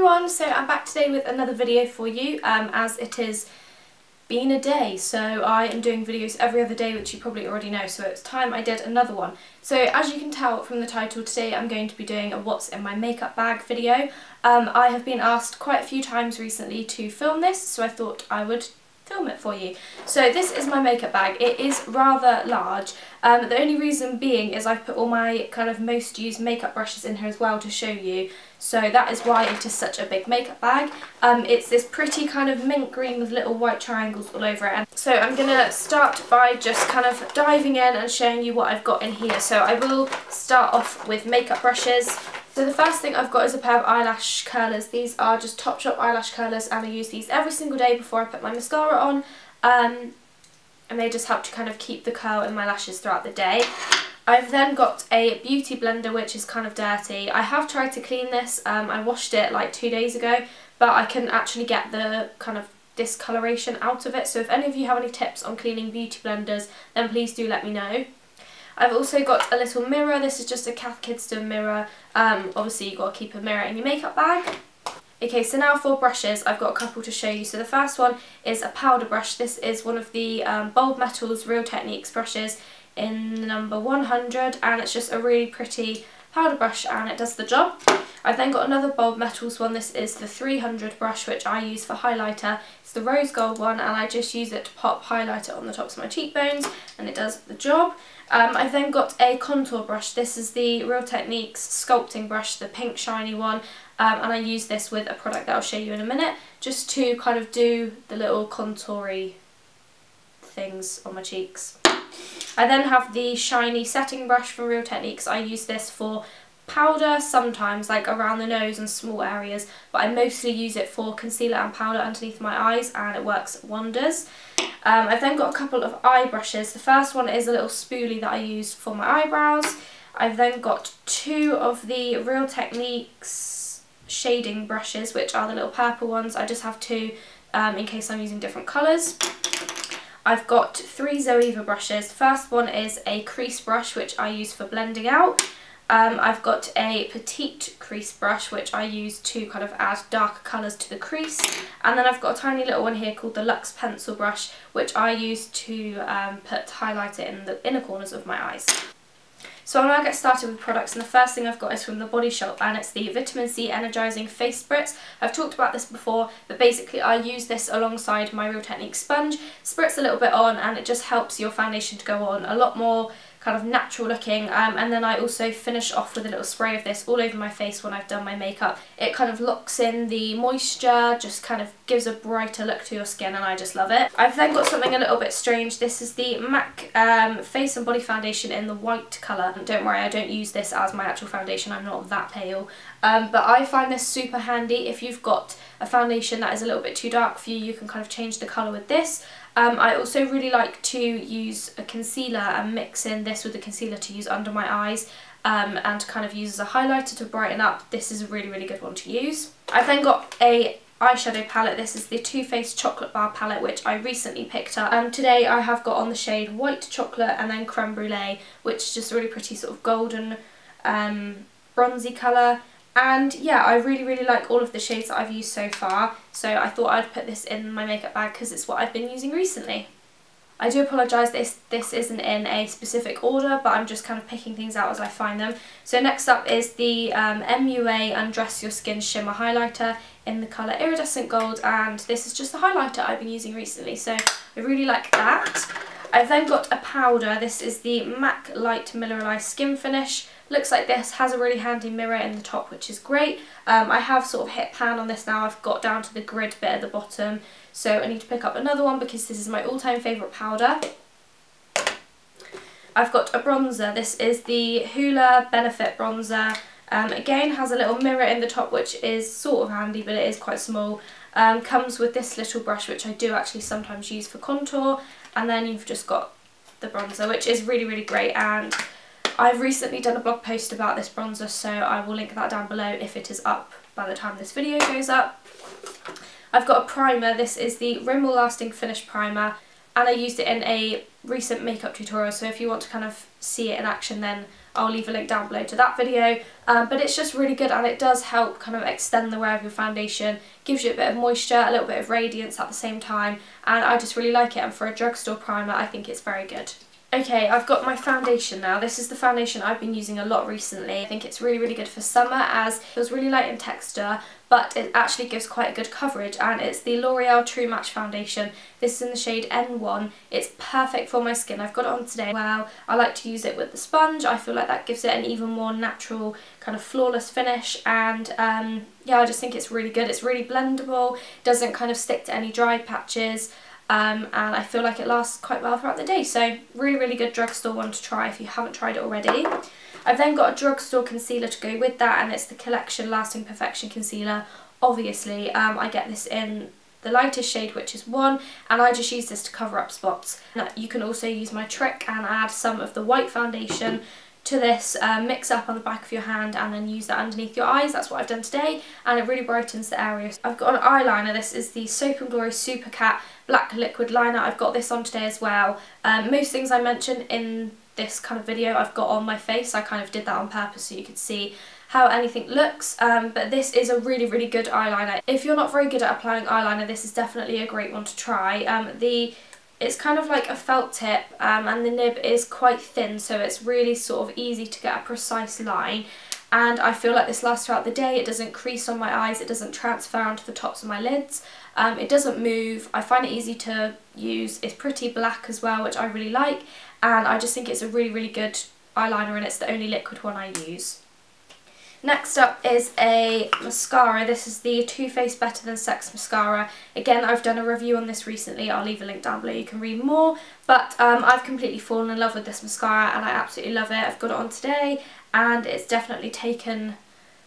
everyone, so I'm back today with another video for you as it has been a day. So I am doing videos every other day, which you probably already know, so it's time I did another one. So as you can tell from the title, today I'm going to be doing a what's in my makeup bag video. I have been asked quite a few times recently to film this, so I thought I would film it for you. So this is my makeup bag. It is rather large. The only reason being is I've put all my kind of most used makeup brushes in here as well to show you. So that is why it is such a big makeup bag. It's this pretty kind of mint green with little white triangles all over it. And so I'm going to start by just kind of diving in and showing you what I've got in here. So I will start off with makeup brushes. So the first thing I've got is a pair of eyelash curlers. These are just Topshop eyelash curlers, and I use these every single day before I put my mascara on. And they just help to kind of keep the curl in my lashes throughout the day. I've then got a beauty blender, which is kind of dirty. I have tried to clean this. I washed it like 2 days ago, but I couldn't actually get the kind of discoloration out of it. So if any of you have any tips on cleaning beauty blenders, then please do let me know. I've also got a little mirror. This is just a Cath Kidston mirror. Obviously you've got to keep a mirror in your makeup bag. Okay, so now for brushes, I've got a couple to show you. So the first one is a powder brush. This is one of the Bold Metals Real Techniques brushes in number 100, and it's just a really pretty powder brush and it does the job. I've then got another Bold Metals one. This is the 300 brush, which I use for highlighter. It's the rose gold one, and I just use it to pop highlighter on the tops of my cheekbones, and it does the job. I've then got a contour brush. This is the Real Techniques sculpting brush, the pink shiny one, and I use this with a product that I'll show you in a minute, just to kind of do the little contoury things on my cheeks. I then have the shiny setting brush from Real Techniques. I use this for powder sometimes, like around the nose and small areas, but I mostly use it for concealer and powder underneath my eyes, and it works wonders. I've then got a couple of eye brushes. The first one is a little spoolie that I use for my eyebrows. I've then got two of the Real Techniques shading brushes, which are the little purple ones. I just have two in case I'm using different colours. I've got three Zoeva brushes. The first one is a crease brush, which I use for blending out. I've got a petite crease brush, which I use to kind of add darker colours to the crease. And then I've got a tiny little one here called the Luxe pencil brush, which I use to put highlighter in the inner corners of my eyes. So I'll now get started with products, and the first thing I've got is from the Body Shop, and it's the Vitamin C Energising Face Spritz. I've talked about this before, but basically I use this alongside my Real Techniques sponge, spritz a little bit on, and it just helps your foundation to go on a lot more kind of natural looking, and then I also finish off with a little spray of this all over my face when I've done my makeup. It kind of locks in the moisture, just kind of gives a brighter look to your skin, and I just love it. I've then got something a little bit strange. This is the MAC Face and Body Foundation in the white colour. Don't worry, I don't use this as my actual foundation, I'm not that pale. But I find this super handy. If you've got a foundation that is a little bit too dark for you, you can kind of change the colour with this. I also really like to use a concealer and mix in this with the concealer to use under my eyes and kind of use as a highlighter to brighten up. This is a really, really good one to use. I've then got a eyeshadow palette. This is the Too Faced Chocolate Bar palette, which I recently picked up. Today I have got on the shade White Chocolate and then Creme Brulee, which is just a really pretty sort of golden bronzy colour. And yeah, I really, really like all of the shades that I've used so far, so I thought I'd put this in my makeup bag because it's what I've been using recently. I do apologise, this isn't in a specific order, but I'm just kind of picking things out as I find them. So next up is the MUA Undress Your Skin Shimmer Highlighter in the colour Iridescent Gold, and this is just the highlighter I've been using recently, so I really like that. I've then got a powder. This is the MAC Light Mineralize Skin Finish. Looks like this, has a really handy mirror in the top, which is great. I have sort of hit pan on this now. I've got down to the grid bit at the bottom, so I need to pick up another one because this is my all-time favourite powder. I've got a bronzer. This is the Hoola Benefit Bronzer. Again, has a little mirror in the top, which is sort of handy, but it is quite small. Comes with this little brush, which I do actually sometimes use for contour, and then you've just got the bronzer, which is really, really great. And I've recently done a blog post about this bronzer, so I will link that down below if it is up by the time this video goes up. I've got a primer. This is the Rimmel Lasting Finish Primer, and I used it in a recent makeup tutorial, so if you want to kind of see it in action, then I'll leave a link down below to that video. But it's just really good, and it does help kind of extend the wear of your foundation, gives you a bit of moisture, a little bit of radiance at the same time, and I just really like it, and for a drugstore primer I think it's very good. Okay, I've got my foundation now. This is the foundation I've been using a lot recently. I think it's really, really good for summer as it feels really light in texture, but it actually gives quite a good coverage, and it's the L'Oreal True Match Foundation. This is in the shade N1. It's perfect for my skin. I've got it on today. Well, I like to use it with the sponge. I feel like that gives it an even more natural, kind of flawless finish, and yeah, I just think it's really good. It's really blendable, doesn't kind of stick to any dry patches. And I feel like it lasts quite well throughout the day, so really, really good drugstore one to try if you haven't tried it already. I've then got a drugstore concealer to go with that, and it's the Collection Lasting Perfection Concealer. Obviously, I get this in the lightest shade, which is 1, and I just use this to cover up spots. Now, you can also use my trick and add some of the white foundation to this, mix up on the back of your hand and then use that underneath your eyes. That's what I've done today, and it really brightens the area. I've got an eyeliner. This is the Soap & Glory Supercat Black Liquid Liner. I've got this on today as well. Most things I mentioned in this kind of video I've got on my face. I kind of did that on purpose so you could see how anything looks, but this is a really, really good eyeliner. If you're not very good at applying eyeliner, this is definitely a great one to try. It's kind of like a felt tip, and the nib is quite thin, so it's really sort of easy to get a precise line, and I feel like this lasts throughout the day. It doesn't crease on my eyes, it doesn't transfer onto the tops of my lids, it doesn't move. I find it easy to use. It's pretty black as well, which I really like, and I just think it's a really, really good eyeliner, and it's the only liquid one I use. Next up is a mascara. This is the Too Faced Better Than Sex Mascara. Again, I've done a review on this recently. I'll leave a link down below, you can read more. But I've completely fallen in love with this mascara, and I absolutely love it. I've got it on today, and it's definitely taken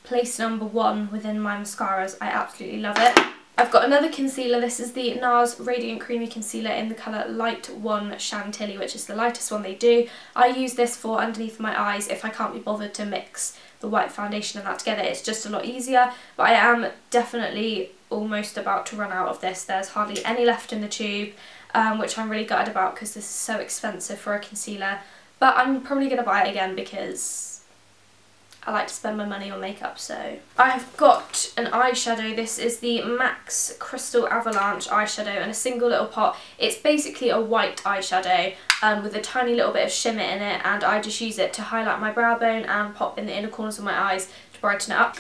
place #1 within my mascaras. I absolutely love it. I've got another concealer. This is the Nars Radiant Creamy Concealer in the colour Light 1 Chantilly, which is the lightest one they do. I use this for underneath my eyes if I can't be bothered to mix the white foundation and that together. It's just a lot easier, but I am definitely almost about to run out of this. There's hardly any left in the tube, which I'm really gutted about because this is so expensive for a concealer, but I'm probably going to buy it again because I like to spend my money on makeup. So I've got an eyeshadow. This is the MAC Crystal Avalanche eyeshadow in a single little pot. It's basically a white eyeshadow with a tiny little bit of shimmer in it, and I just use it to highlight my brow bone and pop in the inner corners of my eyes to brighten it up.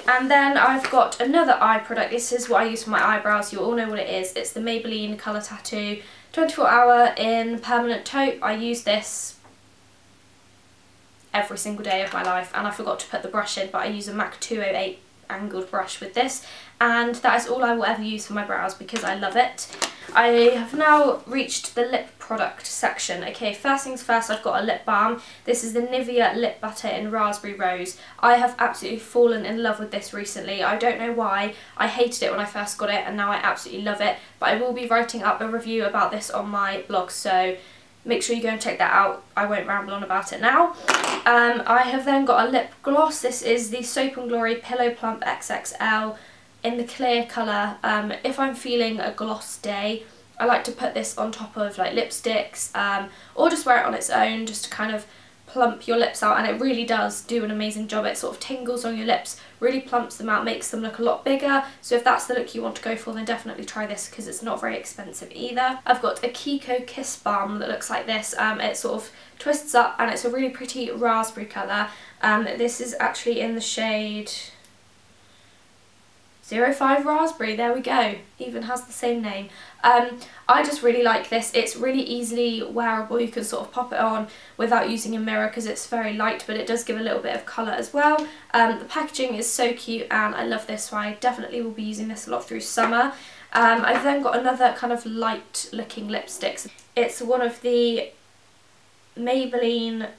And then I've got another eye product. This is what I use for my eyebrows. You all know what it is. It's the Maybelline Colour Tattoo 24 Hour in Permanent Taupe. I use this every single day of my life, and I forgot to put the brush in, but I use a MAC 208 angled brush with this, and that is all I will ever use for my brows because I love it. I have now reached the lip product section. Okay, first things first, I've got a lip balm. This is the Nivea Lip Butter in Raspberry Rose. I have absolutely fallen in love with this recently. I don't know why. I hated it when I first got it, and now I absolutely love it, but I will be writing up a review about this on my blog, so make sure you go and check that out. I won't ramble on about it now. I have then got a lip gloss. This is the Soap & Glory Pillow Plump XXL in the clear colour. If I'm feeling a gloss day, I like to put this on top of like lipsticks, or just wear it on its own just to kind of plump your lips out, and it really does do an amazing job. It sort of tingles on your lips, really plumps them out, makes them look a lot bigger. So if that's the look you want to go for, then definitely try this because it's not very expensive either. I've got a Kiko Kiss Balm that looks like this. It sort of twists up, and it's a really pretty raspberry colour. This is actually in the shade 05 Raspberry, there we go, even has the same name. I just really like this. It's really easily wearable. You can sort of pop it on without using a mirror because it's very light, but it does give a little bit of colour as well. The packaging is so cute, and I love this, so I definitely will be using this a lot through summer. I've then got another kind of light looking lipsticks. It's one of the Maybelline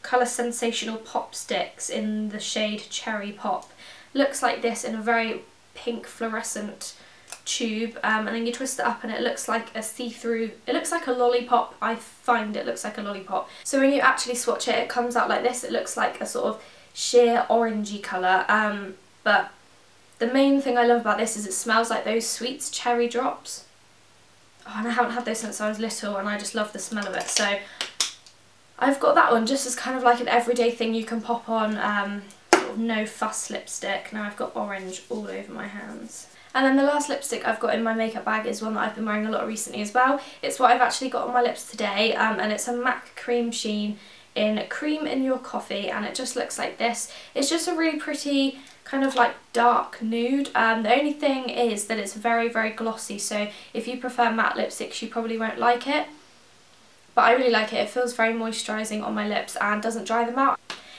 Colour Sensational Pop Sticks in the shade Cherry Pop. Looks like this in a very pink fluorescent tube, and then you twist it up and it looks like a see-through, it looks like a lollipop. I find it looks like a lollipop. So when you actually swatch it, it comes out like this. It looks like a sort of sheer orangey colour, but the main thing I love about this is it smells like those Sweets cherry drops. Oh, and I haven't had those since I was little, and I just love the smell of it. So I've got that one just as kind of like an everyday thing you can pop on, sort of no fuss lipstick. Now I've got orange all over my hands. And then the last lipstick I've got in my makeup bag is one that I've been wearing a lot recently as well. It's what I've actually got on my lips today, and it's a MAC Cream Sheen in Cream in Your Coffee, and it just looks like this. It's just a really pretty kind of like dark nude. The only thing is that it's very, very glossy, so if you prefer matte lipsticks you probably won't like it. But I really like it. It feels very moisturising on my lips and doesn't dry them out.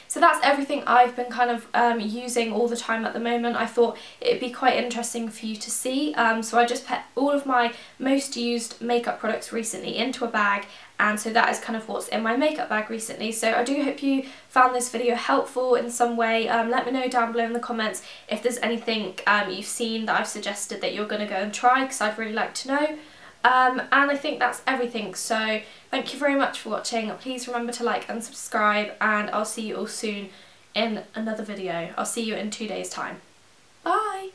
So that's everything I've been kind of using all the time at the moment. I thought it'd be quite interesting for you to see. So I just put all of my most used makeup products recently into a bag, and so that is kind of what's in my makeup bag recently. So I do hope you found this video helpful in some way. Let me know down below in the comments if there's anything you've seen that I've suggested that you're going to go and try, because I'd really like to know. And I think that's everything, so thank you very much for watching. Please remember to like and subscribe, and I'll see you all soon in another video. I'll see you in 2 days' time. Bye!